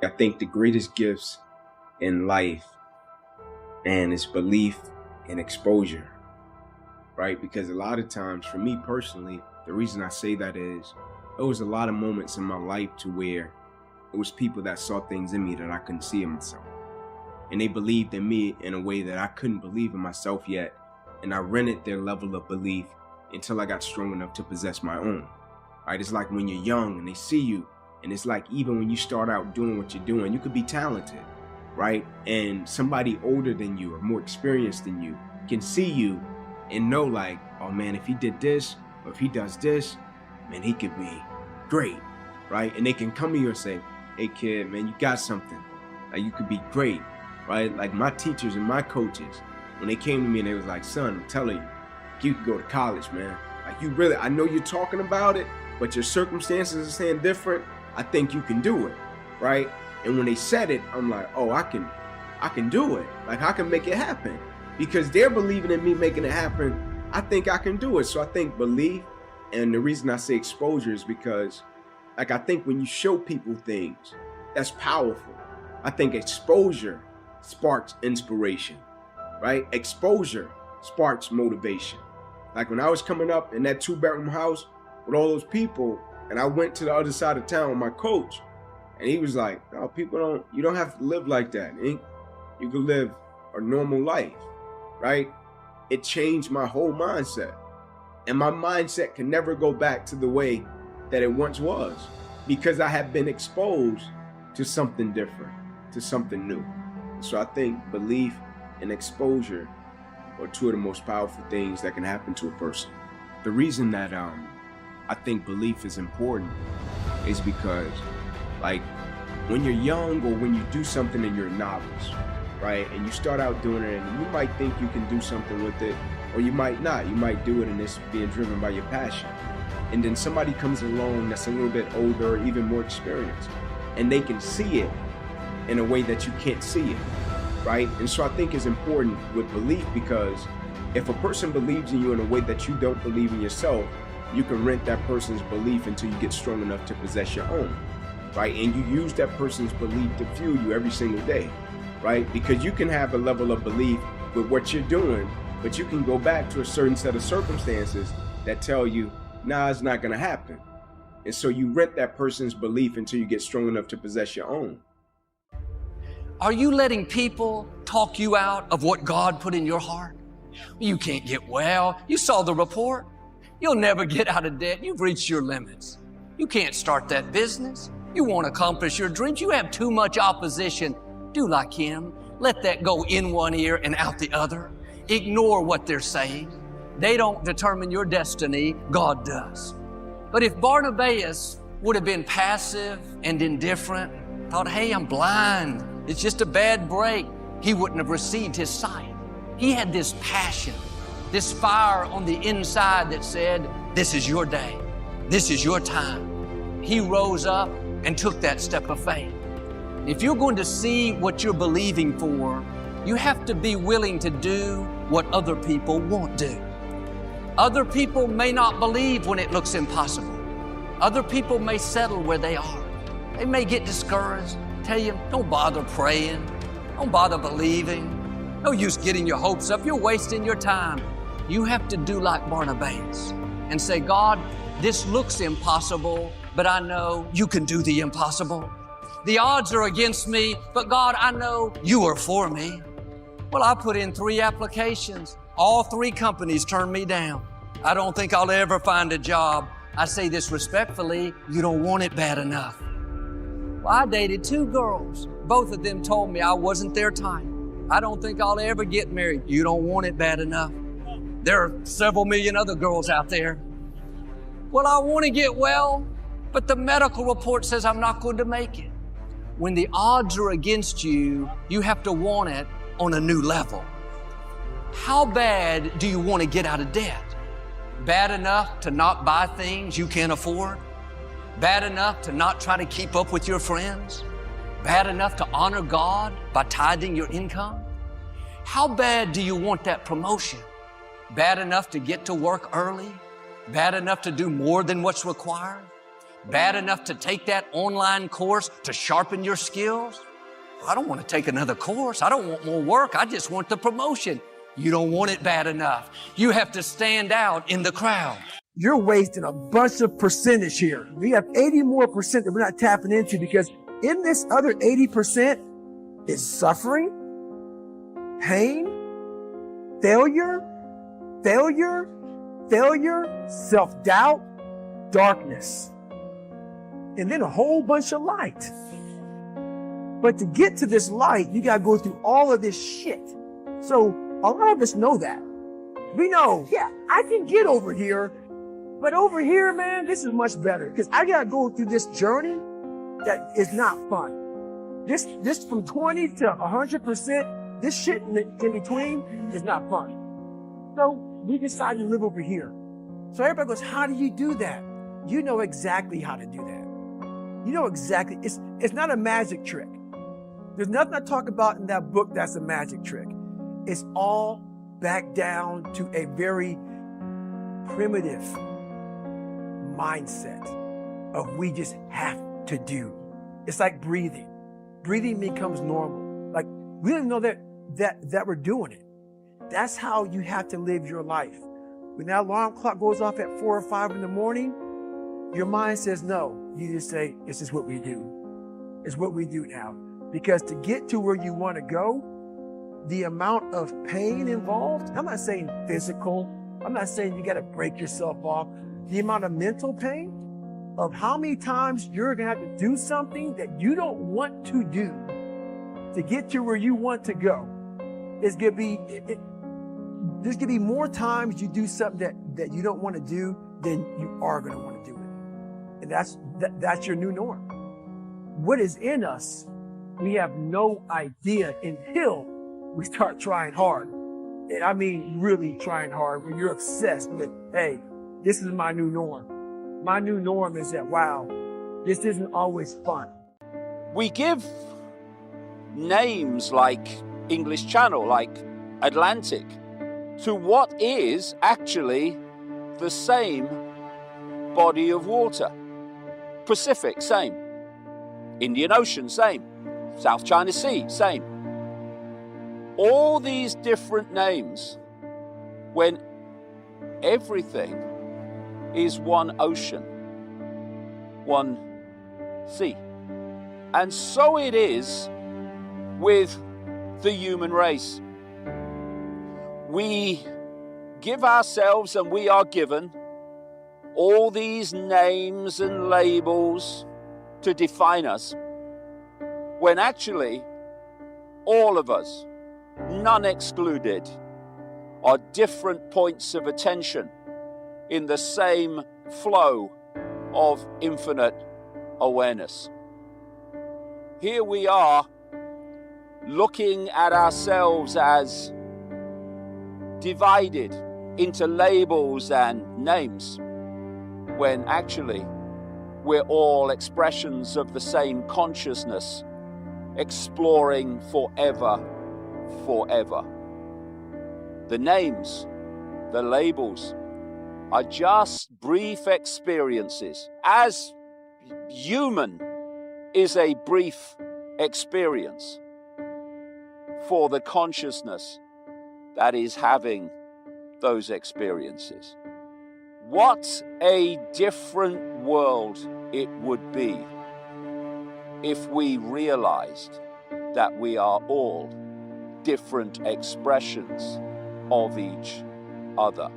I think the greatest gifts in life, and is belief and exposure, right? Because a lot of times, for me personally, the reason I say that is there was a lot of moments in my life to where it was people that saw things in me that I couldn't see in myself. And they believed in me in a way that I couldn't believe in myself yet. And I rented their level of belief until I got strong enough to possess my own, right? It's like when you're young and they see you, and it's like even when you start out doing what you're doing, you could be talented, right? And somebody older than you or more experienced than you can see you and know like, oh man, if he did this, or if he does this, man, he could be great, right? And they can come to you and say, hey kid, man, you got something, like you could be great, right? Like my teachers and my coaches, when they came to me and they was like, son, I'm telling you, you could go to college, man. Like you really, I know you're talking about it, but your circumstances are saying different. I think you can do it, right? And when they said it, I'm like, oh, I can do it. Like I can make it happen because they're believing in me making it happen. I think I can do it. So I think belief, and the reason I say exposure is because like I think when you show people things, that's powerful. I think exposure sparks inspiration, right? Exposure sparks motivation. Like when I was coming up in that 2-bedroom house with all those people, and I went to the other side of town with my coach, and he was like, no, you don't have to live like that, Ink. You can live a normal life, right? It changed my whole mindset. And my mindset can never go back to the way that it once was because I have been exposed to something different, to something new. So I think belief and exposure are two of the most powerful things that can happen to a person. The reason that I think belief is important is because like when you're young or when you do something and you're a novice, right? And you start out doing it and you might think you can do something with it or you might not. You might do it and it's being driven by your passion. And then somebody comes along that's a little bit older or even more experienced and they can see it in a way that you can't see it, right? And so I think it's important with belief because if a person believes in you in a way that you don't believe in yourself, you can rent that person's belief until you get strong enough to possess your own, right? And you use that person's belief to fuel you every single day, right? Because you can have a level of belief with what you're doing, but you can go back to a certain set of circumstances that tell you, nah, it's not gonna happen. And so you rent that person's belief until you get strong enough to possess your own. Are you letting people talk you out of what God put in your heart? You can't get well. You saw the report. You'll never get out of debt. You've reached your limits. You can't start that business. You won't accomplish your dreams. You have too much opposition. Do like him. Let that go in one ear and out the other. Ignore what they're saying. They don't determine your destiny. God does. But if Barnabas would have been passive and indifferent, thought, hey, I'm blind, it's just a bad break, he wouldn't have received his sight. He had this passion, this fire on the inside that said, this is your day. This is your time. He rose up and took that step of faith. If you're going to see what you're believing for, you have to be willing to do what other people won't do. Other people may not believe when it looks impossible. Other people may settle where they are. They may get discouraged, tell you, don't bother praying, don't bother believing, no use getting your hopes up, you're wasting your time. You have to do like Barnabas and say, God, this looks impossible, but I know you can do the impossible. The odds are against me, but God, I know you are for me. Well, I put in 3 applications. All 3 companies turned me down. I don't think I'll ever find a job. I say this respectfully, you don't want it bad enough. Well, I dated 2 girls. Both of them told me I wasn't their type. I don't think I'll ever get married. You don't want it bad enough. There are several million other girls out there. Well, I want to get well, but the medical report says I'm not going to make it. When the odds are against you, you have to want it on a new level. How bad do you want to get out of debt? Bad enough to not buy things you can't afford? Bad enough to not try to keep up with your friends? Bad enough to honor God by tithing your income? How bad do you want that promotion? Bad enough to get to work early? Bad enough to do more than what's required? bad enough to take that online course to sharpen your skills? I don't want to take another course. I don't want more work. I just want the promotion. You don't want it bad enough. You have to stand out in the crowd. You're wasting a bunch of percentage here. We have 80 more percent that we're not tapping into, because in this other 80% is suffering, pain, failure, self-doubt, darkness, and then a whole bunch of light. But to get to this light, you gotta go through all of this shit. So a lot of us know that. We know, yeah, I can get over here, but over here, man, this is much better, because I gotta go through this journey that is not fun. This from 20 to 100%, this shit in between is not fun. So we decided to live over here. So everybody goes, how do you do that? You know exactly how to do that. You know exactly, it's not a magic trick. There's nothing I talk about in that book that's a magic trick. It's all back down to a very primitive mindset of we just have to do. It's like breathing. Breathing becomes normal. Like we don't even know that we're doing it. That's how you have to live your life. When that alarm clock goes off at 4 or 5 in the morning, your mind says no. You just say, this is what we do. It's what we do now. Because to get to where you want to go, the amount of pain involved, I'm not saying physical, I'm not saying you got to break yourself off. The amount of mental pain of how many times you're going to have to do something that you don't want to do to get to where you want to go. There's going to be more times you do something that you don't want to do than you are going to want to do it. And that's your new norm. What is in us, we have no idea until we start trying hard. And I mean really trying hard, when you're obsessed with, hey, this is my new norm. My new norm is that, wow, this isn't always fun. We give names like English Channel, like Atlantic, to what is actually the same body of water. Pacific, same. Indian Ocean, same. South China Sea, same. All these different names, when everything is one ocean, one sea. And so it is with the human race. We give ourselves, and we are given, all these names and labels to define us, when actually all of us, none excluded, are different points of attention in the same flow of infinite awareness. Here we are looking at ourselves as divided into labels and names, when actually we're all expressions of the same consciousness, exploring forever. The names, the labels, are just brief experiences, as human is a brief experience for the consciousness that is having those experiences. What a different world it would be if we realized that we are all different expressions of each other.